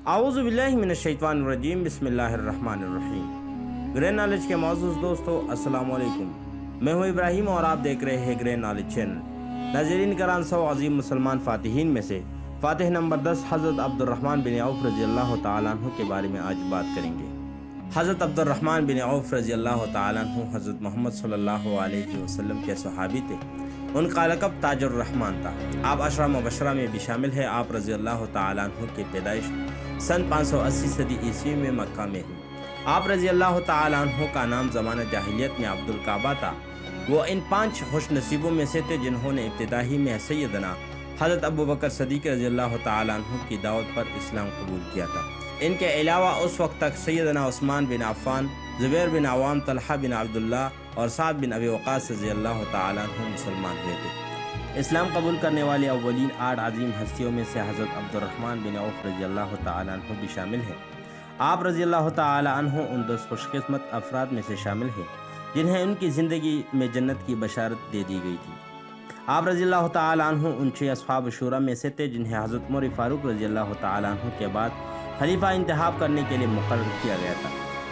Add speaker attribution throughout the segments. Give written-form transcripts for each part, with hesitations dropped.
Speaker 1: اعوذ باللہ من الشیطان الرجیم، بسم اللہ الرحمن الرحیم۔ گرے نالج کے معزز دوستو، السلام علیکم۔ میں ہوں ابراہیم اور آپ دیکھ رہے ہیں گرے نالج چینل۔ ناظرین کرام، 100 عظیم مسلمان فاتحین میں سے فاتح نمبر 10 حضرت عبد الرحمن بن عوف رضی اللہ تعالیٰ عنہ کے بارے میں آج بات کریں گے۔ حضرت عبد الرحمن بن عوف رضی اللہ تعالیٰ عنہ حضرت محمد صلی اللہ علیہ وسلم کے صحابی تھے۔ ان کا لقب تاج الرحمن تھا۔ آپ عشرہ مبشرہ میں بھی شامل ہے۔ آپ رضی اللہ تعالیٰ عنہ کی پیدائش سن 580 صدی عیسوی میں مکہ میں ہوئی۔ آپ رضی اللہ تعالیٰ عنہ کا نام زمانہ جاہلیت میں عبد الکعبہ تھا۔ وہ ان 5 خوش نصیبوں میں سے تھے جنہوں نے ابتدائی میں سیدنا حضرت ابو بکر صدیق رضی اللہ تعالیٰ عنہ کی دعوت پر اسلام قبول کیا تھا۔ ان کے علاوہ اس وقت تک سیدنا عثمان بن عفان، زبیر بن عوام، طلحہ بن عبداللہ اور سعد بن ابی وقاص رضی اللہ تعالیٰ عنہ مسلمان ہوئے تھے۔ اسلام قبول کرنے والے اولین 8 عظیم ہستیوں میں سے حضرت عبد الرحمن بن عوف رضی اللہ تعالیٰ عنہ بھی شامل ہیں۔ آپ رضی اللہ تعالیٰ عنہ ان 10 خوش قسمت افراد میں سے شامل ہیں جنہیں ان کی زندگی میں جنت کی بشارت دے دی گئی تھی۔ آپ رضی اللہ تعالیٰ عنہ ان 6 اصحاب شورا میں سے تھے جنہیں حضرت عمر فاروق رضی اللہ تعالیٰ عنہ کے بعد خلیفہ انتخاب کرنے کے لیے مقرر کیا گیا تھا،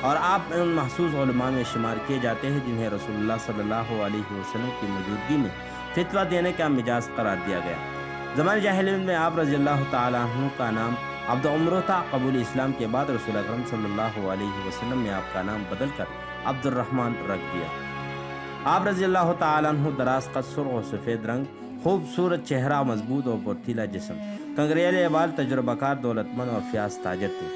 Speaker 1: اور آپ ان محسوس علماء میں شمار کیے جاتے ہیں جنہیں رسول اللہ صلی اللہ علیہ وسلم کی موجودگی میں فتویٰ دینے کا مجاز قرار دیا گیا۔ زمانہ جاہلیت میں آپ رضی اللہ تعالیٰ عنہ کا نام عبد عمرو تھا۔ قبول اسلام کے بعد رسول اکرم صلی اللہ علیہ وسلم نے آپ کا نام بدل کر عبد الرحمن رکھ دیا۔ آپ رضی اللہ تعالیٰ عنہ دراز قد، سرخ و سفید رنگ، خوبصورت چہرہ، مضبوط اور پرتیلا جسم، کنگریلے بال، تجربہ کار، دولت مند اور فیاض تاجر تھے۔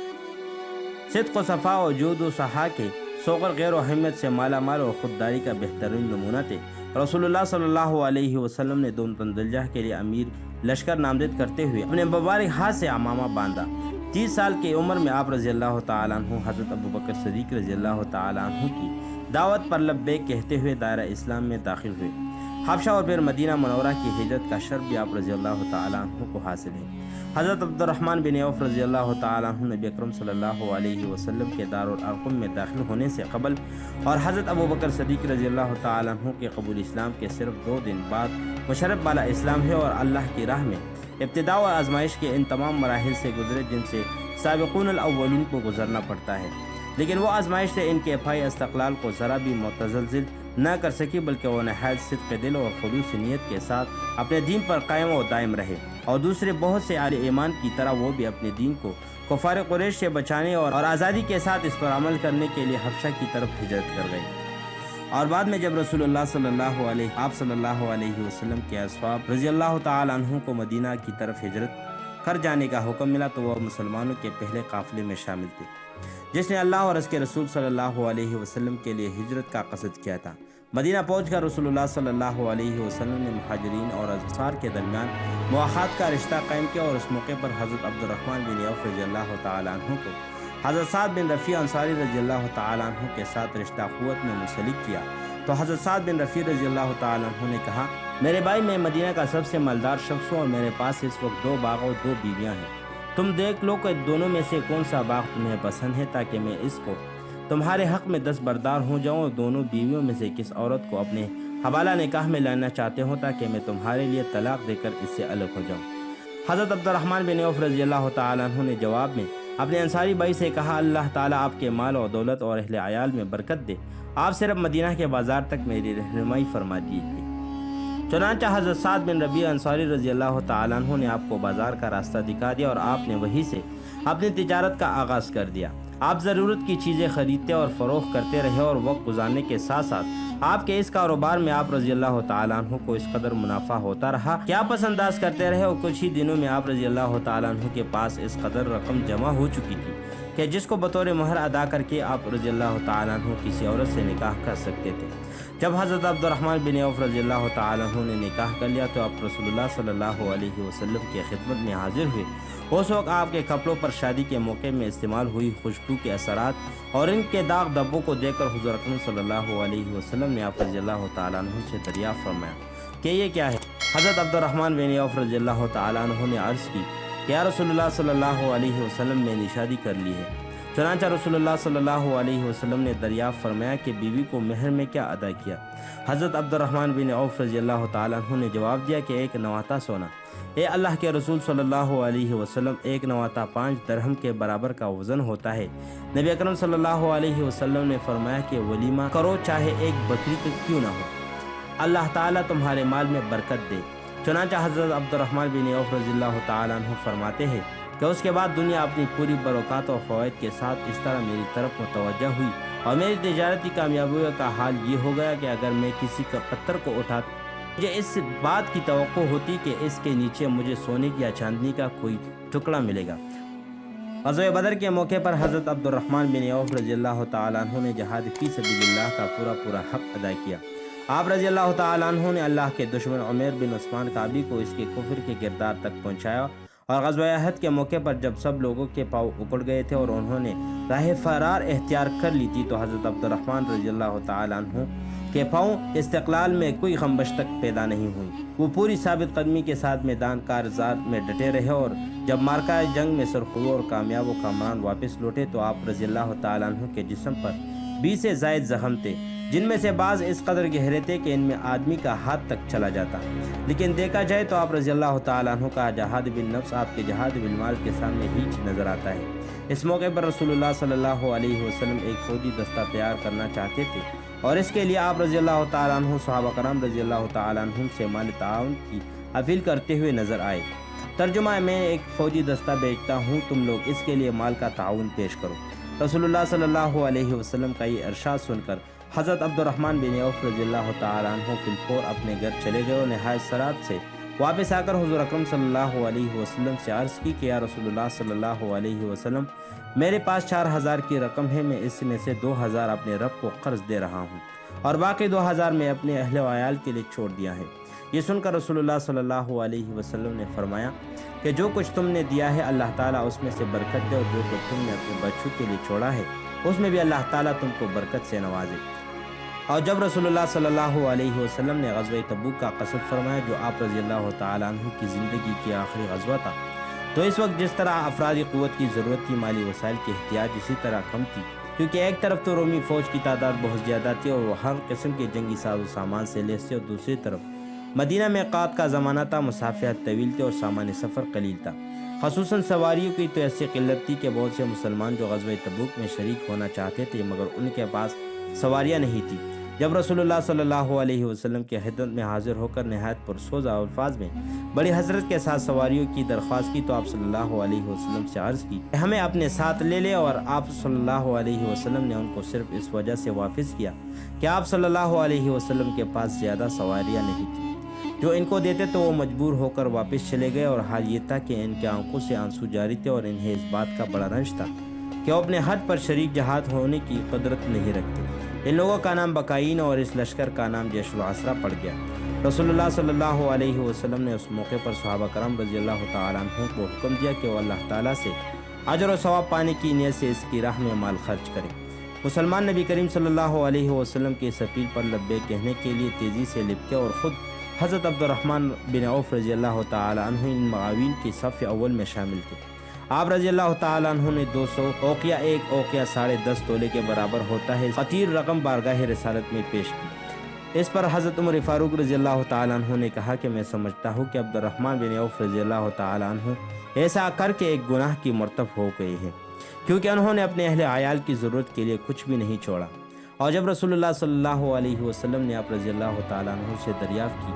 Speaker 1: صدق و صفا و جود و سخا کے سوغر غیر و اہمیت سے مالا مال اور خودداری کا بہترین نمونہ تھے۔ رسول اللہ صلی اللہ علیہ وسلم نے دون تندلجہ کے لیے امیر لشکر نامزد کرتے ہوئے اپنے مبارک ہاتھ سے عمامہ باندھا۔ 30 سال کی عمر میں آپ رضی اللہ تعالیٰ عنہ حضرت ابو بکر صدیق رضی اللہ تعالیٰ عنہ کی دعوت پر لبیک کہتے ہوئے دائرہ اسلام میں داخل ہوئے۔ حبشہ اور پھر مدینہ منورہ کی ہجرت کا شرف بھی آپ رضی اللہ تعالیٰ عنہ کو حاصل ہے۔ حضرت عبد الرحمن بن عوف رضی اللہ تعالیٰ عنہ نبی اکرم صلی اللہ علیہ وسلم کے دارالارقم میں داخل ہونے سے قبل اور حضرت ابو بکر صدیق رضی اللہ تعالیٰ عنہ کے قبول اسلام کے صرف 2 دن بعد مشرف بالا اسلام ہے، اور اللہ کی راہ میں ابتدا و آزمائش کے ان تمام مراحل سے گزرے جن سے سابقون الاولون کو گزرنا پڑتا ہے، لیکن وہ آزمائش سے ان کے افعی استقلال کو ذرا بھی متزلزل نہ کر سکی، بلکہ وہ نہایت صدق دل اور خلوص نیت کے ساتھ اپنے دین پر قائم و دائم رہے، اور دوسرے بہت سے اہل ایمان کی طرح وہ بھی اپنے دین کو کفار قریش سے بچانے اور آزادی کے ساتھ اس پر عمل کرنے کے لیے حبشہ کی طرف ہجرت کر گئے۔ اور بعد میں جب رسول اللہ صلی اللہ علیہ وسلم کے اصحاب رضی اللہ تعالیٰ عنہ کو مدینہ کی طرف ہجرت کر جانے کا حکم ملا تو وہ مسلمانوں کے پہلے قافلے میں شامل تھے جس نے اللہ اور اس کے رسول صلی اللہ علیہ وسلم کے لیے ہجرت کا قصد کیا تھا۔ مدینہ پہنچ کر رسول اللہ صلی اللہ علیہ وسلم نے مہاجرین اور انصار کے درمیان مواخات کا رشتہ قائم کیا، اور اس موقع پر حضرت عبد الرحمن بن عوف رضی اللہ تعالیٰ عنہ کو حضرت سعد بن رفیع انصاری رضی اللہ تعالیٰ عنہ کے ساتھ رشتہ قوت میں منسلک کیا تو حضرت سعد بن رفیع رضی اللہ تعالیٰ عنہ نے کہا، میرے بھائی، میں مدینہ کا سب سے مالدار شخص ہوں اور میرے پاس اس وقت 2 باغ اور 2 بیویاں ہیں۔ تم دیکھ لو کہ دونوں میں سے کون سا باغ تمہیں پسند ہے تاکہ میں اس کو تمہارے حق میں دستبردار ہو جاؤں، اور دونوں بیویوں میں سے کس عورت کو اپنے حوالہ نکاح میں لانا چاہتے ہو تاکہ میں تمہارے لیے طلاق دے کر اس سے الگ ہو جاؤں۔ حضرت عبد الرحمن بن عوف رضی اللہ تعالیٰ عنہ نے جواب میں اپنے انصاری بھائی سے کہا، اللہ تعالیٰ آپ کے مال و دولت اور اہل عیال میں برکت دے، آپ صرف مدینہ کے بازار تک میری رہنمائی فرما دیجیے۔ چنانچہ حضرت سعد بن ربیع انصاری رضی اللہ تعالیٰ عنہ نے آپ کو بازار کا راستہ دکھا دیا، اور آپ نے وہیں سے اپنی تجارت کا آغاز کر دیا۔ آپ ضرورت کی چیزیں خریدتے اور فروخت کرتے رہے، اور وقت گزارنے کے ساتھ ساتھ آپ کے اس کاروبار میں آپ رضی اللہ تعالیٰ عنہ کو اس قدر منافع ہوتا رہا کہ آپ پس انداز کرتے رہے، اور کچھ ہی دنوں میں آپ رضی اللہ تعالیٰ عنہ کے پاس اس قدر رقم جمع ہو چکی تھی کہ جس کو بطور مہر ادا کر کے آپ رضی اللہ تعالیٰ عنہ کسی عورت سے نکاح کر سکتے تھے۔ جب حضرت عبد الرحمن بن عوف رضی اللہ تعالیٰ عنہ نے نکاح کر لیا تو آپ رسول اللہ صلی اللہ علیہ وسلم کی خدمت میں حاضر ہوئے۔ اس وقت آپ کے کپڑوں پر شادی کے موقع میں استعمال ہوئی خوشبو کے اثرات اور ان کے داغ دھبوں کو دیکھ کر حضور اکرم صلی اللہ علیہ وسلم نے آپ رضی اللہ تعالیٰ عنہ سے دریافت فرمایا کہ یہ کیا ہے؟ حضرت عبد الرحمن بن عوف رضی اللہ تعالیٰ عنہ نے عرض کی کہ یا رسول اللہ صلی اللہ علیہ وسلم میں نے شادی کر لی ہے۔ چنانچہ رسول اللہ صلی اللہ علیہ وسلم نے دریافت فرمایا کہ بیوی کو مہر میں کیا ادا کیا؟ حضرت عبد الرحمن بن عوف رضی اللہ تعالیٰ عنہ نے جواب دیا کہ 1 نواتا سونا۔ اے اللہ کے رسول صلی اللہ علیہ وسلم، 1 نواتا 5 درہم کے برابر کا وزن ہوتا ہے۔ نبی اکرم صلی اللہ علیہ وسلم نے فرمایا کہ ولیمہ کرو چاہے ایک بکری کی کیوں نہ ہو، اللہ تعالیٰ تمہارے مال میں برکت دے۔ چنانچہ حضرت عبد الرحمن بن عوف رضی اللہ تعالیٰ عنہ فرماتے ہیں کہ اس کے بعد دنیا اپنی پوری برکات و فوائد کے ساتھ اس طرح میری طرف متوجہ ہوئی اور میری تجارتی کامیابیوں کا حال یہ ہو گیا کہ اگر میں کسی کا پتھر کو اٹھاتا مجھے اس بات کی توقع ہوتی کہ اس کے نیچے مجھے سونے یا چاندنی کا کوئی ٹکڑا ملے گا۔ غزوہ بدر کے موقع پر حضرت عبد الرحمن بن عوف رضی اللہ تعالیٰ عنہ نے جہاد فی سبیل اللہ کا پورا حق ادا کیا۔ آپ رضی اللہ تعالیٰ عنہ نے اللہ کے دشمن عمیر بن عثمان کعبی کو اس کے کفر کے کردار تک پہنچایا، اور غزوہ احد کے موقع پر جب سب لوگوں کے پاؤں اکڑ گئے تھے اور انہوں نے راہ فرار اختیار کر لی تھی تو حضرت عبد الرحمن رضی اللہ تعالیٰ عنہ کے پاؤں استقلال میں کوئی خمبش تک پیدا نہیں ہوئی۔ وہ پوری ثابت قدمی کے ساتھ میدان کارزار میں ڈٹے رہے، اور جب مارکہ جنگ میں سرخرو اور کامیاب و کامران واپس لوٹے تو آپ رضی اللہ تعالیٰ عنہ کے جسم پر 20 سے زائد زخم تھے، جن میں سے بعض اس قدر گہرے تھے کہ ان میں آدمی کا ہاتھ تک چلا جاتا۔ لیکن دیکھا جائے تو آپ رضی اللہ تعالیٰ عنہ کا جہاد بالنفس آپ کے جہاد بالمال کے سامنے ہیچ نظر آتا ہے۔ اس موقع پر رسول اللہ صلی اللہ علیہ وسلم ایک فوجی دستہ تیار کرنا چاہتے تھے، اور اس کے لیے آپ رضی اللہ تعالیٰ عنہ صحابہ کرام رضی اللہ تعالیٰ عنہ سے مال تعاون کی اپیل کرتے ہوئے نظر آئے۔ ترجمہ: میں ایک فوجی دستہ بھیجتا ہوں، تم لوگ اس کے لیے مال کا تعاون پیش کرو۔ رسول اللہ صلی اللہ علیہ وسلم کا یہ ارشاد سن کر حضرت عبد الرحمن بن عوف رضی اللہ تعالیٰ عنہ فی الفور اپنے گھر چلے گئے اور نہایت سرعت سے واپس آ کر حضور اکرم صلی اللہ علیہ وسلم سے عرض کی کہ یا رسول اللہ صلی اللہ علیہ وسلم، میرے پاس 4000 کی رقم ہے، میں اس میں سے 2000 اپنے رب کو قرض دے رہا ہوں اور باقی 2000 میں اپنے اہل و عیال کے لیے چھوڑ دیا ہے۔ یہ سن کر رسول اللہ صلی اللہ علیہ وسلم نے فرمایا کہ جو کچھ تم نے دیا ہے اللہ تعالیٰ اس میں سے برکت دے، اور جو کچھ تم نے اپنے بچوں کے لیے چھوڑا ہے اس میں بھی اللہ تعالیٰ تم کو برکت سے نوازے۔ اور جب رسول اللہ صلی اللہ علیہ وسلم نے غزوہ تبوک کا قصد فرمایا جو آپ رضی اللہ تعالیٰ عنہ کی زندگی کی آخری غزوہ تھا، تو اس وقت جس طرح افرادی قوت کی ضرورت تھی، مالی وسائل کی احتیاط اسی طرح کم تھی، کیونکہ ایک طرف تو رومی فوج کی تعداد بہت زیادہ تھی اور وہ ہر قسم کے جنگی ساز و سامان سے لیس تھے، اور دوسری طرف مدینہ میں قحط کا زمانہ تھا، مسافت طویل تھے اور سامان سفر قلیل تھا، خصوصاً سواریوں کی تو ایسی قلت تھی کہ بہت سے مسلمان جو غزوہ تبوک میں شریک ہونا چاہتے تھے مگر ان کے پاس سواریاں نہیں تھی۔ جب رسول اللہ صلی اللہ علیہ وسلم کی خدمت میں حاضر ہو کر نہایت پرسوزہ الفاظ میں بڑی حسرت کے ساتھ سواریوں کی درخواست کی تو آپ صلی اللہ علیہ وسلم سے عرض کی کہ ہمیں اپنے ساتھ لے لے، اور آپ صلی اللہ علیہ وسلم نے ان کو صرف اس وجہ سے واپس کیا کہ آپ صلی اللہ علیہ وسلم کے پاس زیادہ سواریاں نہیں تھیں، جو ان کو دیتے تو وہ مجبور ہو کر واپس چلے گئے، اور حال یہ تھا کہ ان کے آنکھوں سے آنسو جاری تھے اور انہیں اس بات کا بڑا رنج تھا کہ وہ اپنے حد پر شریک جہاد ہونے کی قدرت نہیں رکھتے۔ ان لوگوں کا نام بقائین اور اس لشکر کا نام جیش العسرہ پڑ گیا۔ رسول اللہ صلی اللہ علیہ وسلم نے اس موقع پر صحابہ کرام رضی اللہ تعالیٰ عنہ کو حکم دیا کہ وہ اللہ تعالیٰ سے اجر و ثواب پانے کی نیت سے اس کی راہ میں مال خرچ کریں۔ مسلمان نبی کریم صلی اللہ علیہ وسلم کی اس اپیل پر لبیک کہنے کے لیے تیزی سے لپکے، اور خود حضرت عبد الرحمن بن عوف رضی اللہ تعالیٰ عنہ ان معاون کی صف اول میں شامل تھے۔ آپ رضی اللہ تعالیٰ عنہ نے 200 اوقیہ، ایک اوقیہ 10.5 تولے کے برابر ہوتا ہے، خطیر رقم بارگاہ رسالت میں پیش کی۔ اس پر حضرت عمر فاروق رضی اللہ تعالیٰ عنہ نے کہا کہ میں سمجھتا ہوں کہ عبد الرحمن بن عوف رضی اللہ تعالیٰ عنہ ایسا کر کے ایک گناہ کی مرتکب ہو گئے ہیں، کیونکہ انہوں نے اپنے اہل عیال کی ضرورت کے لیے کچھ بھی نہیں چھوڑا۔ اور جب رسول اللہ صلی اللہ علیہ وسلم نے آپ رضی اللہ تعالیٰ عنہ سے دریافت کی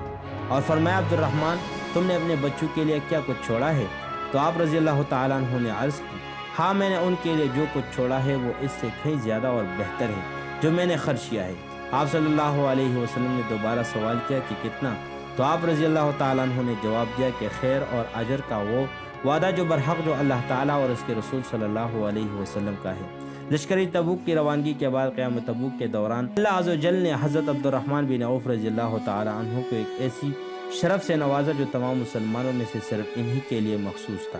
Speaker 1: اور فرمایا عبد الرحمن تم نے اپنے بچوں کے لیے کیا کچھ چھوڑا ہے، تو آپ رضی اللہ تعالیٰ عنہ نے عرض کی ہاں میں نے ان کے لیے جو کچھ چھوڑا ہے وہ اس سے کہیں زیادہ اور بہتر ہے جو میں نے خرچ کیا ہے۔ آپ صلی اللہ علیہ وسلم نے دوبارہ سوال کیا کہ کتنا، تو آپ رضی اللہ تعالیٰ عنہ نے جواب دیا کہ خیر اور اجر کا وہ وعدہ جو برحق جو اللہ تعالیٰ اور اس کے رسول صلی اللہ علیہ وسلم کا ہے۔ لشکری تبوک کی روانگی کے بعد قیام تبوک کے دوران اللہ عز و جل نے حضرت عبد الرحمن بن عوف رضی اللہ تعالیٰ عنہ کو ایک ایسی شرف سے نوازا جو تمام مسلمانوں میں سے صرف انہی کے لیے مخصوص تھا۔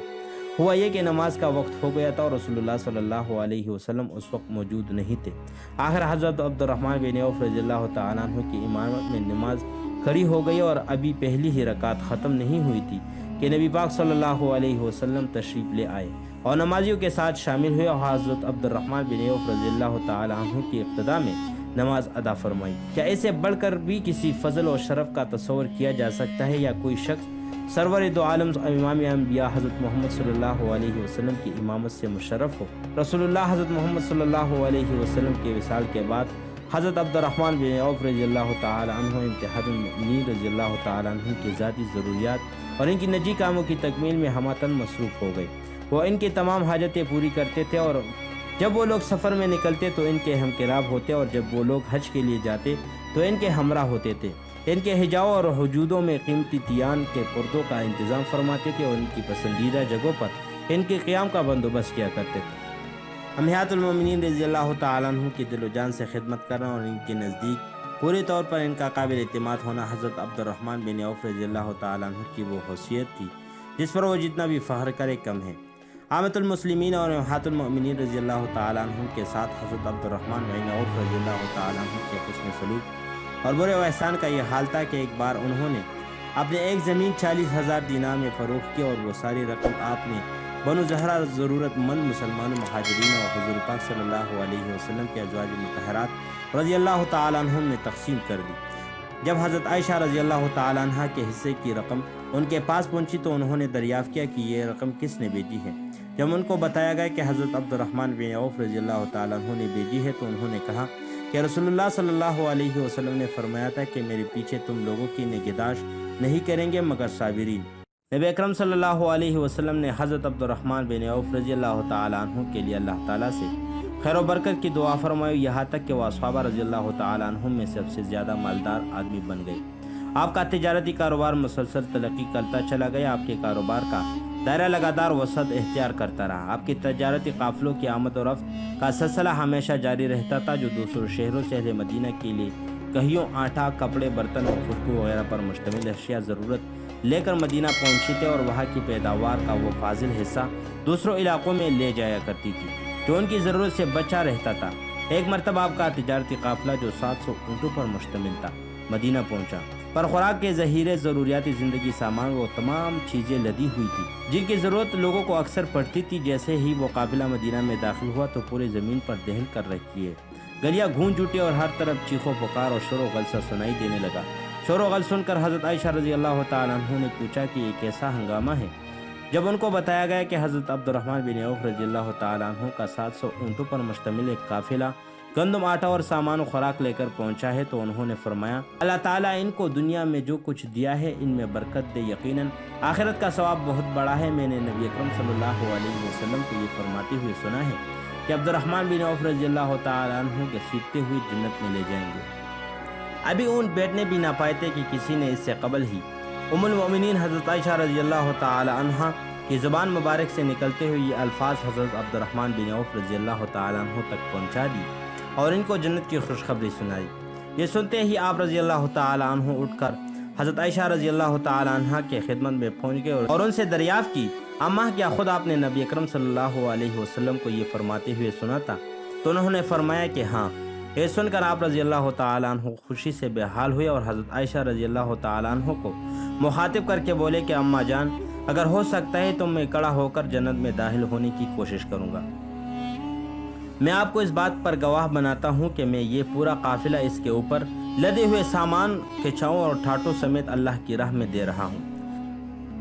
Speaker 1: ہوا یہ کہ نماز کا وقت ہو گیا تھا اور رسول اللہ صلی اللہ علیہ وسلم اس وقت موجود نہیں تھے۔ آخر حضرت عبد الرحمن بن عوف رضی اللہ تعالیٰ عنہ کی امامت میں نماز کھڑی ہو گئی اور ابھی پہلی ہی رکعت ختم نہیں ہوئی تھی کہ نبی پاک صلی اللہ علیہ وسلم تشریف لے آئے اور نمازیوں کے ساتھ شامل ہوئے اور حضرت عبد الرحمن بن عوف رضی اللہ تعالیٰ عنہ کی ابتدا میں نماز ادا فرمائی۔ کیا اسے بڑھ کر بھی کسی فضل و شرف کا تصور کیا جا سکتا ہے یا کوئی شخص سرور دو عالم امام انبیاء حضرت محمد صلی اللہ علیہ وسلم کی امامت سے مشرف ہو۔ رسول اللہ حضرت محمد صلی اللہ علیہ وسلم کے وصال کے بعد حضرت عبد الرحمن بن عوف رضی اللہ تعالی عنہ امتحاد المؤمنین رضی اللہ تعالی عنہ کی ذاتی ضروریات اور ان کی نجی کاموں کی تکمیل میں ہماتن مصروف ہو گئے۔ وہ ان کی تمام حاجتیں پوری کرتے تھے، اور جب وہ لوگ سفر میں نکلتے تو ان کے ہمکراب ہوتے، اور جب وہ لوگ حج کے لیے جاتے تو ان کے ہمراہ ہوتے تھے۔ ان کے حجاؤں اور حجودوں میں قیمتی تیان کے پردوں کا انتظام فرماتے تھے، اور ان کی پسندیدہ جگہوں پر ان کے قیام کا بندوبست کیا کرتے تھے۔ امہات المومنین رضی اللہ تعالیٰ عنہ کی دل و جان سے خدمت کرنا اور ان کے نزدیک پوری طور پر ان کا قابل اعتماد ہونا حضرت عبد الرحمن بن عوف رضی اللہ تعالیٰ عنہ کی وہ حیثیت تھی جس پر وہ جتنا بھی فخر کرے کم ہے۔ عامت المسلمین اور امہات المؤمنین رضی اللہ تعالیٰ عنہ کے ساتھ حضرت عبد الرحمن بن عوف رضی اللہ تعالیٰ عنہ کے حسن سلوک اور برے و احسان کا یہ حال تھا کہ ایک بار انہوں نے اپنے ایک زمین 40,000 دینار میں فروخت کی، اور وہ ساری رقم آپ نے بنو زہرا ضرورت مند مسلمان مہاجرین اور حضور پاک صلی اللہ علیہ وسلم کے ازواج مطہرات رضی اللہ تعالیٰ عنہ میں تقسیم کر دی۔ جب حضرت عائشہ رضی اللہ تعالیٰ عنہ کے حصے کی رقم ان کے پاس پہنچی تو انہوں نے دریافت کیا کہ یہ رقم کس نے بھیجی ہے۔ جب ان کو بتایا گیا کہ حضرت عبد الرحمن بن عوف رضی اللہ تعالیٰ عنہ نے بھیجی ہے تو انہوں نے کہا کہ رسول اللہ صلی اللہ علیہ وسلم نے فرمایا تھا کہ میرے پیچھے تم لوگوں کی نگہداشت نہیں کریں گے مگر صابرین۔ نبی اکرم صلی اللہ علیہ وسلم نے حضرت عبد الرحمن بن عوف رضی اللہ تعالیٰ عنہ کے لیے اللہ تعالیٰ سے خیر و برکت کی دعا فرمائی، یہاں تک کہ وہ اصحابہ رضی اللہ تعالیٰ عنہ میں سب سے زیادہ مالدار آدمی بن گئے۔ آپ کا تجارتی کاروبار مسلسل ترقی کرتا چلا گیا۔ آپ کے کاروبار کا دائرہ لگاتار وسعت اختیار کرتا رہا۔ آپ کی تجارتی قافلوں کی آمد و رفت کا سلسلہ ہمیشہ جاری رہتا تھا، جو دوسروں شہروں سے اہل مدینہ کے لیے کہیوں آٹا، کپڑے، برتن اور خشبو وغیرہ پر مشتمل اشیاء ضرورت لے کر مدینہ پہنچی تھے، اور وہاں کی پیداوار کا وہ فاضل حصہ دوسروں علاقوں میں لے جایا کرتی تھی جو ان کی ضرورت سے بچا رہتا تھا۔ ایک مرتبہ آپ کا تجارتی قافلہ جو 700 اونٹوں پر مشتمل تھا مدینہ پہنچا، پر خوراک کے ذخیرے، ضروریاتی زندگی سامان، وہ تمام چیزیں لدی ہوئی تھی جن کی ضرورت لوگوں کو اکثر پڑتی تھی۔ جیسے ہی وہ قافلہ مدینہ میں داخل ہوا تو پورے زمین پر دہل کر رکھی ہے، گلیاں گونج اٹھی اور ہر طرف چیخو پکار اور شور و غل سا سنائی دینے لگا۔ شور و غل سن کر حضرت عائشہ رضی اللہ تعالیٰ عنہ نے پوچھا کہ یہ کیسا ہنگامہ ہے۔ جب ان کو بتایا گیا کہ حضرت عبد الرحمن بن عوف رضی اللہ تعالیٰ عنہ کا 700 اونٹوں پر مشتمل ایک قافلہ گندم، آٹا اور سامان و خوراک لے کر پہنچا ہے تو انہوں نے فرمایا اللہ تعالیٰ ان کو دنیا میں جو کچھ دیا ہے ان میں برکت دے، یقیناً آخرت کا ثواب بہت بڑا ہے۔ میں نے نبی اکرم صلی اللہ علیہ وسلم کو یہ فرماتے ہوئے سنا ہے کہ عبد الرحمن بن عوف رضی اللہ تعالیٰ عنہ کے سیکھتے ہوئے جنت میں لے جائیں گے۔ ابھی اونٹ بیٹھنے بھی نہ پائے تھے کہ کسی نے اس سے قبل ہی ام المؤمنین حضرت عائشہ رضی اللہ تعالی عنہ کی زبان مبارک سے نکلتے ہوئے یہ الفاظ حضرت عبد الرحمن بن عوف رضی اللہ تعالی عنہ تک پہنچا دی اور ان کو جنت کی خوشخبری سنائی۔ یہ سنتے ہی آپ رضی اللہ تعالی عنہ اٹھ کر حضرت عائشہ رضی اللہ تعالی عنہ کے خدمت میں پہنچ گئے اور ان سے دریافت کی اماں کیا خود آپ نے نبی اکرم صلی اللہ علیہ وسلم کو یہ فرماتے ہوئے سنا تھا؟ تو انہوں نے فرمایا کہ ہاں۔ یہ سن کر آپ رضی اللہ تعالیٰ عنہ خوشی سے بے حال ہوئے اور حضرت عائشہ رضی اللہ تعالیٰ عنہ کو مخاطب کر کے بولے کہ اماں جان اگر ہو سکتا ہے تو میں کڑا ہو کر جنت میں داخل ہونے کی کوشش کروں گا۔ میں آپ کو اس بات پر گواہ بناتا ہوں کہ میں یہ پورا قافلہ اس کے اوپر لدے ہوئے سامان کھچاؤں اور ٹھاٹوں سمیت اللہ کی راہ میں دے رہا ہوں۔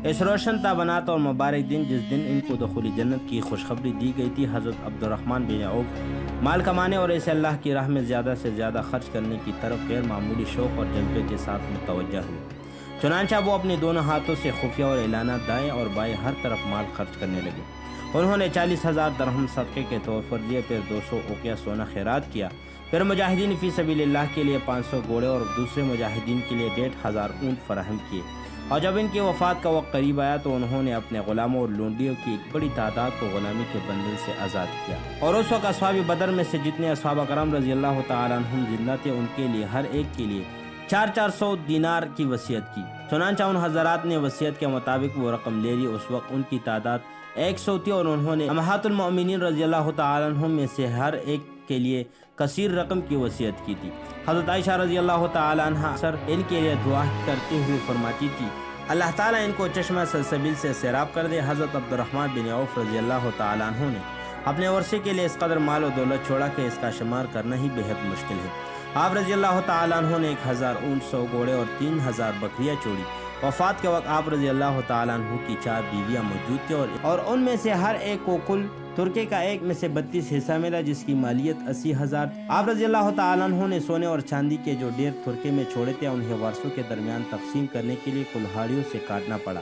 Speaker 1: اس روشن تابنات اور مبارک دن جس دن ان کو دخول جنت کی خوشخبری دی گئی تھی، حضرت عبد الرحمن بن عوف مال کمانے اور اسے اللہ کی راہ میں زیادہ سے زیادہ خرچ کرنے کی طرف غیر معمولی شوق اور جذبے کے ساتھ متوجہ ہوئے۔ چنانچہ وہ اپنے دونوں ہاتھوں سے خفیہ اور اعلانات دائیں اور بائیں ہر طرف مال خرچ کرنے لگے۔ انہوں نے 40,000 درہم صدقے کے طور پر دیے، پھر 200 اوقیہ سونا خیرات کیا، پھر مجاہدین فی سبیل اللہ کے لیے 500 گھوڑے اور دوسرے مجاہدین کے لیے 1,500 اونٹ فراہم کیے۔ اور جب ان کی وفات کا وقت قریب آیا تو انہوں نے اپنے غلاموں اور لونڈیوں کی ایک بڑی تعداد کو غلامی کے بندھن سے آزاد کیا۔ اور اس وقت اصحاب بدر میں سے جتنے اصحاب کرام رضی اللہ تعالیٰ عنہم زندہ تھے ان کے لیے ہر ایک کے لیے 400 دینار کی وصیت کی۔ چنانچہ ان حضرات نے وصیت کے مطابق وہ رقم لے لی۔ اس وقت ان کی تعداد 100 تھی اور انہوں نے امہات المؤمنین رضی اللہ تعالیٰ عنہم میں سے ہر ایک کے لیے کثیر رقم کی وصیت کی تھی۔ حضرت عائشہ رضی اللہ تعالیٰ عنہ اکثر ان کے لیے دعا کرتے ہوئے فرماتی تھی اللہ تعالیٰ ان کو چشمہ سلسبیل سے سیراب کر دے۔ حضرت عبد الرحمن بن عوف رضی اللہ تعالیٰ عنہ نے اپنے ورثے کے لیے اس قدر مال و دولت چھوڑا کہ اس کا شمار کرنا ہی بہت مشکل ہے۔ آپ رضی اللہ تعالیٰ عنہ نے 1,000 اونٹ، 100 گھوڑے اور 3,000 بکریاں چھوڑی وفات کے وقت آپ رضی اللہ تعالیٰ عنہ کی 4 بیویاں موجود تھیں اور ان میں سے ہر ایک کو کل ترکے کا 1 میں سے 32 حصہ ملا، جس کی مالیت 80,000۔ آپ رضی اللہ تعالیٰ عنہ نے سونے اور چاندی کے جو ڈھیر ترکے میں چھوڑے تھے انہیں وارثوں کے درمیان تقسیم کرنے کے لیے کلہاڑیوں سے کاٹنا پڑا،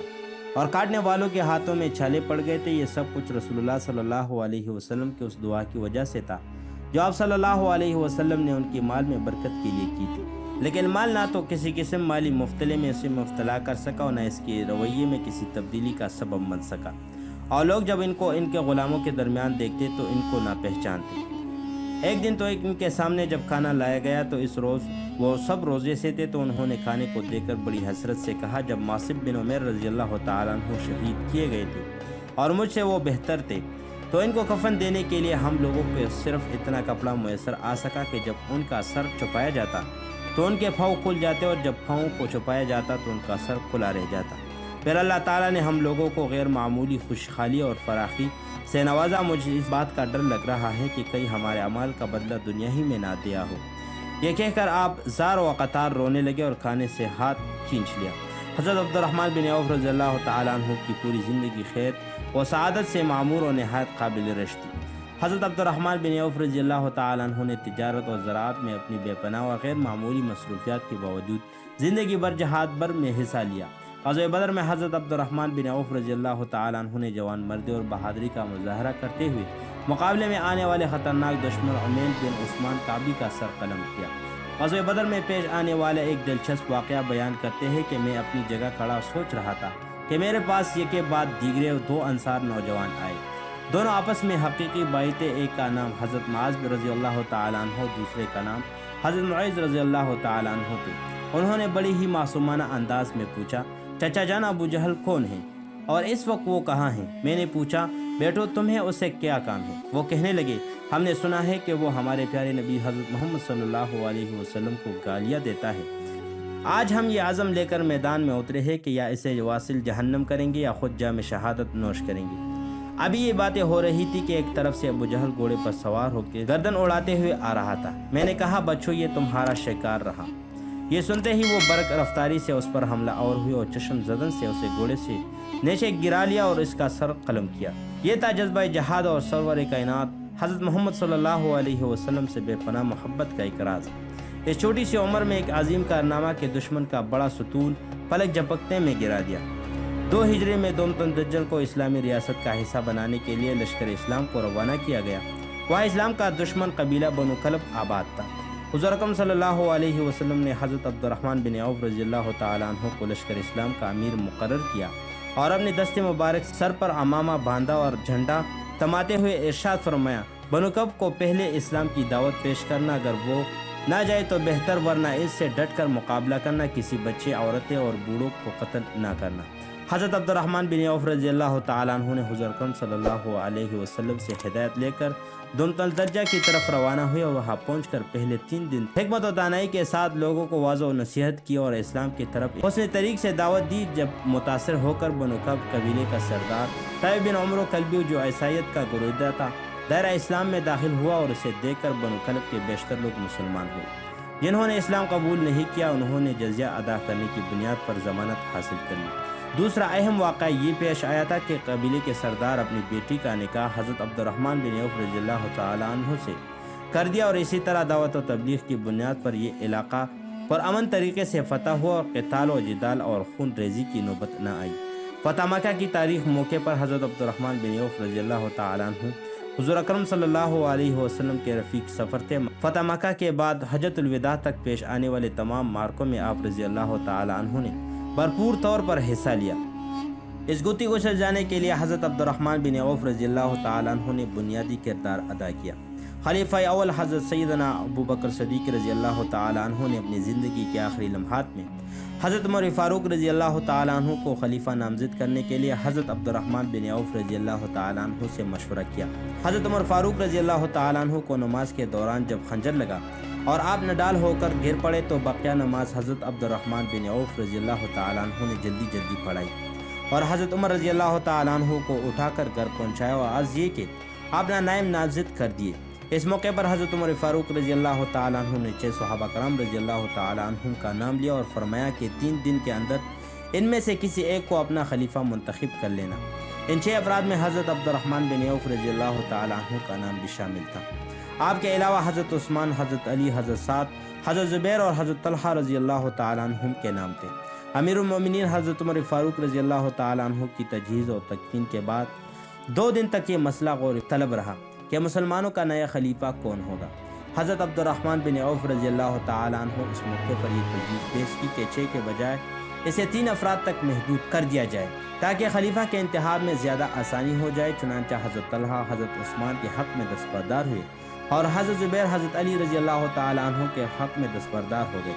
Speaker 1: اور کاٹنے والوں کے ہاتھوں میں چھالے پڑ گئے تھے۔ یہ سب کچھ رسول اللہ صلی اللہ علیہ وسلم کے اس دعا کی وجہ سے تھا جو آپ صلی اللہ علیہ وسلم نے ان کی مال میں برکت کے لیے کی تھی، لیکن مال نہ تو کسی قسم مالی مفتلے میں اسے مبتلا کر سکا اور نہ اس کے رویے میں کسی تبدیلی کا سبب بن سکا، اور لوگ جب ان کو ان کے غلاموں کے درمیان دیکھتے تو ان کو نہ پہچانتے۔ ایک دن تو ان کے سامنے جب کھانا لایا گیا تو اس روز وہ سب روزے سے تھے، تو انہوں نے کھانے کو دیکھ کر بڑی حسرت سے کہا، جب ماصب بن عمیر رضی اللہ تعالیٰ عنہ شہید کیے گئے تھے اور مجھ سے وہ بہتر تھے، تو ان کو کفن دینے کے لیے ہم لوگوں کو صرف اتنا کپڑا میسر آ سکا کہ جب ان کا سر چھپایا جاتا تو ان کے پھاؤں کھل جاتے، اور جب پھاؤں کو چھپایا جاتا تو ان کا سر کھلا رہ جاتا۔ پھر اللہ تعالیٰ نے ہم لوگوں کو غیر معمولی خوشحالی اور فراخی سے نوازا۔ مجھے اس بات کا ڈر لگ رہا ہے کہ کہیں ہمارے اعمال کا بدلہ دنیا ہی میں نہ دیا ہو۔ یہ کہہ کر آپ زار و قطار رونے لگے اور کھانے سے ہاتھ کھینچ لیا۔ حضرت عبد الرحمن بن عوف رضی اللہ تعالیٰ عنہ کی پوری زندگی خیر و سعادت سے معمور اور نہایت قابل رشک تھی۔ حضرت عبد الرحمن بن عوف رضی اللہ تعالیٰ عنہ نے تجارت اور زراعت میں اپنی بے پناہ و غیر معمولی مصروفیات کے باوجود زندگی بھر جہاد بر میں حصہ لیا۔ غزوہ بدر میں حضرت عبد الرحمن بن عوف رضی اللہ تعالیٰ عنہ نے جوان مردی اور بہادری کا مظاہرہ کرتے ہوئے مقابلے میں آنے والے خطرناک دشمن عمین بن عثمان کعبی کا سر قلم کیا۔ غزوہ بدر میں پیش آنے والا ایک دلچسپ واقعہ بیان کرتے ہیں کہ میں اپنی جگہ کھڑا سوچ رہا تھا کہ میرے پاس یہ کے بعد دیگرے 2 انصار نوجوان آئے، دونوں آپس میں حقیقی بھائی تھے۔ ایک کا نام حضرت معاذ رضی اللہ تعالیٰ عنہ، دوسرے کا نام حضرت معیذ رضی اللہ تعالیٰ عنہ تھے۔ انہوں نے بڑی ہی معصومانہ انداز میں پوچھا، چچا جان ابو جہل کون ہیں اور اس وقت وہ کہاں ہیں؟ میں نے پوچھا، بیٹو تمہیں اس سے کیا کام ہے؟ وہ کہنے لگے، ہم نے سنا ہے کہ وہ ہمارے پیارے نبی حضرت محمد صلی اللہ علیہ وسلم کو گالیاں دیتا ہے۔ آج ہم یہ عزم لے کر میدان میں اترے ہیں کہ یا اسے واصل جہنم کریں گے یا خود جام شہادت نوش کریں گے۔ ابھی یہ باتیں ہو رہی تھی کہ ایک طرف سے ابو جہل گھوڑے پر سوار ہو کے گردن اڑاتے ہوئے آ رہا تھا۔ میں نے کہا، بچو یہ تمہارا شکار رہا۔ یہ سنتے ہی وہ برق رفتاری سے اس پر حملہ آور ہوئے اور چشم زدن سے اسے گھوڑے سے نیچے گرا لیا اور اس کا سر قلم کیا۔ یہ تھا جذبہ جہاد اور سرور کائنات حضرت محمد صلی اللہ علیہ وسلم سے بے پناہ محبت کا اقراض۔ اس چھوٹی سی عمر میں ایک عظیم کارنامہ کے دشمن کا بڑا ستون پلک جھپکتے میں گرا دیا۔ 2 ہجری میں دومتن دجل کو اسلامی ریاست کا حصہ بنانے کے لیے لشکر اسلام کو روانہ کیا گیا۔ وہاں اسلام کا دشمن قبیلہ بنو کلب آباد تھا۔ حضور اکرم صلی اللہ علیہ وسلم نے حضرت عبد الرحمن بن عوف رضی اللہ تعالیٰ عنہ کو لشکر اسلام کا امیر مقرر کیا اور اپنے دست مبارک سر پر عمامہ باندھا اور جھنڈا تماتے ہوئے ارشاد فرمایا، بنو کلب کو پہلے اسلام کی دعوت پیش کرنا، اگر وہ نہ جائے تو بہتر، ورنہ اس سے ڈٹ کر مقابلہ کرنا، کسی بچے، عورتیں اور بوڑھوں کو قتل نہ کرنا۔ حضرت عبد الرحمن بن عوف رضی اللہ تعالیٰ عنہ نے حضور اکرم صلی اللہ علیہ وسلم سے ہدایت لے کر دومتل درجہ کی طرف روانہ ہوئے اور وہاں پہنچ کر پہلے 3 دن حکمت و دانائی کے ساتھ لوگوں کو واضح و نصیحت کی اور اسلام کی طرف حسن طریق سے دعوت دی۔ جب متاثر ہو کر بنو کلب قبیلے کا سردار طیب بن عمرو کلبی، جو عیسائیت کا گرویدہ تھا، دائرہ اسلام میں داخل ہوا اور اسے دیکھ کر بنو کلب کے بیشتر لوگ مسلمان ہوئے۔ جنہوں نے اسلام قبول نہیں کیا انہوں نے جزیہ ادا کرنے کی بنیاد پر ضمانت حاصل کر لی۔ دوسرا اہم واقعہ یہ پیش آیا تھا کہ قبیلے کے سردار اپنی بیٹی کا نکاح حضرت عبد الرحمن بن عوف رضی اللہ تعالیٰ عنہ سے کر دیا، اور اسی طرح دعوت و تبلیغ کی بنیاد پر یہ علاقہ پر امن طریقے سے فتح ہوا اور قتال و جدال اور خون ریزی کی نوبت نہ آئی۔ فتح مکہ کی تاریخ موقع پر حضرت عبد الرحمن بن عوف رضی اللہ تعالیٰ عنہ حضور اکرم صلی اللہ علیہ وسلم کے رفیق سفر تھے۔ فتح مکہ کے بعد حجۃ الوداع تک پیش آنے والے تمام مارکوں میں آپ رضی اللہ تعالیٰ عنہ نے بھرپور طور پر حصہ لیا۔ اس گتی کو سلجھانے کے لیے حضرت عبد الرحمن بن عوف رضی اللہ تعالیٰ عنہ نے بنیادی کردار ادا کیا۔ خلیفہ اول حضرت سیدنا ابو بکر صدیق رضی اللہ تعالیٰ عنہ نے اپنی زندگی کے آخری لمحات میں حضرت عمر فاروق رضی اللہ تعالیٰ عنہ کو خلیفہ نامزد کرنے کے لیے حضرت عبد الرحمن بن عوف رضی اللہ تعالیٰ عنہ سے مشورہ کیا۔ حضرت عمر فاروق رضی اللہ تعالیٰ عنہ کو نماز کے دوران جب خنجر لگا اور آپ نڈال ہو کر گر پڑے تو بقیہ نماز حضرت عبد الرحمن بن عوف رضی اللہ تعالیٰ عنہ نے جلدی جلدی پڑھائی اور حضرت عمر رضی اللہ تعالیٰ عنہ کو اٹھا کر گھر پہنچایا اور عرض یہ کہ آپ نے نائب نامزد کر دیے۔ اس موقع پر حضرت عمر فاروق رضی اللہ تعالیٰ عنہ نے 6 صحابہ کرام رضی اللہ تعالیٰ عنہ کا نام لیا اور فرمایا کہ 3 دن کے اندر ان میں سے کسی ایک کو اپنا خلیفہ منتخب کر لینا۔ ان 6 افراد میں حضرت عبد الرحمن بن عوف رضی اللہ تعالیٰ عنہ کا نام بھی شامل تھا۔ آپ کے علاوہ حضرت عثمان، حضرت علی، حضرت سعد، حضرت زبیر اور حضرت طلحہ رضی اللہ تعالیٰ عنہم کے نام تھے۔ امیر المومنین حضرت عمر فاروق رضی اللہ تعالیٰ عنہ کی تجہیز اور تکفین کے بعد 2 دن تک یہ مسئلہ غور طلب رہا کہ مسلمانوں کا نیا خلیفہ کون ہوگا۔ حضرت عبد الرحمن بن عوف رضی اللہ تعالیٰ عنہ اس موقع پر یہ تجویز پیش کی کہ 6 کے بجائے اسے 3 افراد تک محدود کر دیا جائے تاکہ خلیفہ کے انتخاب میں زیادہ آسانی ہو جائے۔ چنانچہ حضرت طلحہ حضرت عثمان کے حق میں دستبردار ہوئے اور حضرت زبیر حضرت علی رضی اللہ تعالیٰ عنہ کے حق میں دستبردار ہو گئے،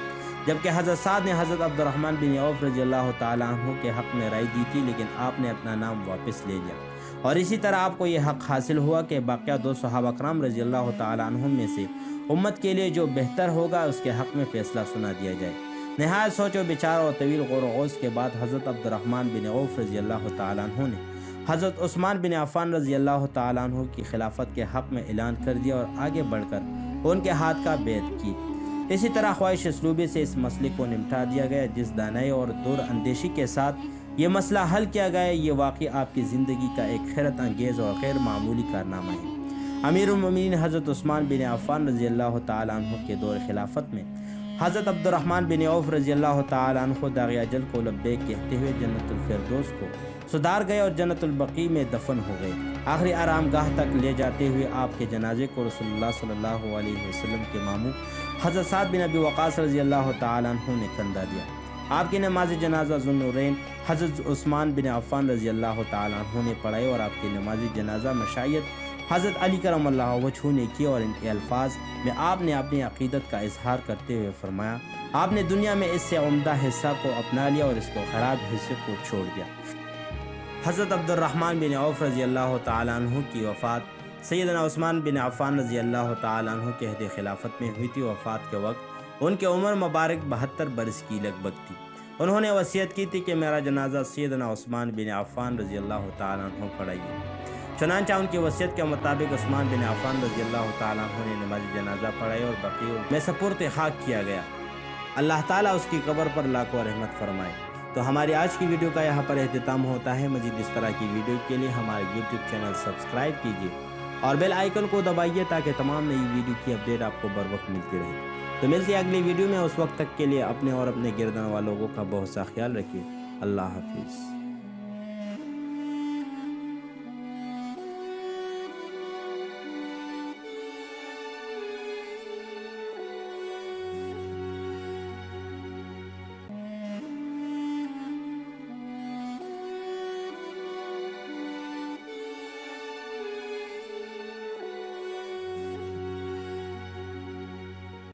Speaker 1: جبکہ حضرت سعد نے حضرت عبد الرحمن بن عوف رضی اللہ تعالیٰ عنہ کے حق میں رائے دی تھی، لیکن آپ نے اپنا نام واپس لے لیا، اور اسی طرح آپ کو یہ حق حاصل ہوا کہ باقیہ 2 صحابہ کرام رضی اللہ تعالیٰ عنہم میں سے امت کے لیے جو بہتر ہوگا اس کے حق میں فیصلہ سنا دیا جائے۔ نہایت سوچ و بچار اور طویل غور و خوض کے بعد حضرت عبد الرحمن بن عوف رضی اللہ تعالیٰ عنہ نے حضرت عثمان بن عفان رضی اللہ تعالیٰ عنہ کی خلافت کے حق میں اعلان کر دیا اور آگے بڑھ کر ان کے ہاتھ کا بیعت کی۔ اسی طرح خواہش اسلوبی سے اس مسئلے کو نمٹا دیا گیا۔ جس دانائی اور دور اندیشی کے ساتھ یہ مسئلہ حل کیا گیا، یہ واقعی آپ کی زندگی کا ایک حیرت انگیز اور غیر معمولی کارنامہ ہے۔ امیر المومنین حضرت عثمان بن عفان رضی اللہ تعالیٰ عنہ کے دور خلافت میں حضرت عبد الرحمن بن عوف رضی اللہ تعالیٰ عنہ داغ اجل کو لبیک کہتے ہوئے جنت الفردوس کو سدھار گئے اور جنت البقیع میں دفن ہو گئے۔ آخری آرام گاہ تک لے جاتے ہوئے آپ کے جنازے کو رسول اللہ صلی اللہ علیہ وسلم کے ماموں حضرت سعد بن ابی وقاص رضی اللہ تعالیٰ عنہ نے کندھا دیا۔ آپ کی نماز جنازہ ذوالنورین حضرت عثمان بن عفان رضی اللہ تعالیٰ عنہ نے پڑھائی اور آپ کی نماز جنازہ مشائیت حضرت علی کرم اللہ وجہہ نے کی، اور ان کے الفاظ میں آپ نے اپنی عقیدت کا اظہار کرتے ہوئے فرمایا، آپ نے دنیا میں اس سے عمدہ حصہ کو اپنا لیا اور اس کو خراب حصے کو چھوڑ دیا۔ حضرت عبد الرحمن بن عوف رضی اللہ تعالیٰ عنہ کی وفات سیدنا عثمان بن عفان رضی اللہ تعالیٰ عنہ کے عہد خلافت میں ہوئی تھی۔ وفات کے وقت ان کی عمر مبارک 72 برس کی لگ بھگ تھی۔ انہوں نے وصیت کی تھی کہ میرا جنازہ سیدنا عثمان بن عفان رضی اللہ تعالیٰ عنہ پڑھائیے۔ چنانچہ ان کی وصیت کے مطابق عثمان بن عفان رضی اللہ تعالیٰ عنہ نے نماز جنازہ پڑھائی اور بقیع میں سپرد خاک کیا گیا۔ اللہ تعالیٰ اس کی قبر پر لاکھوں رحمت فرمائے۔ تو ہماری آج کی ویڈیو کا یہاں پر اختتام ہوتا ہے۔ مزید اس طرح کی ویڈیو کے لیے ہمارے YouTube چینل سبسکرائب کیجیے اور بیل آئیکن کو دبائیے تاکہ تمام نئی ویڈیو کی اپڈیٹ آپ کو بر وقت ملتی رہے۔ تو ملتی ہے اگلی ویڈیو میں، اس وقت تک کے لیے اپنے اور اپنے گردن والوں کا بہت سا خیال رکھیے۔ اللہ حافظ۔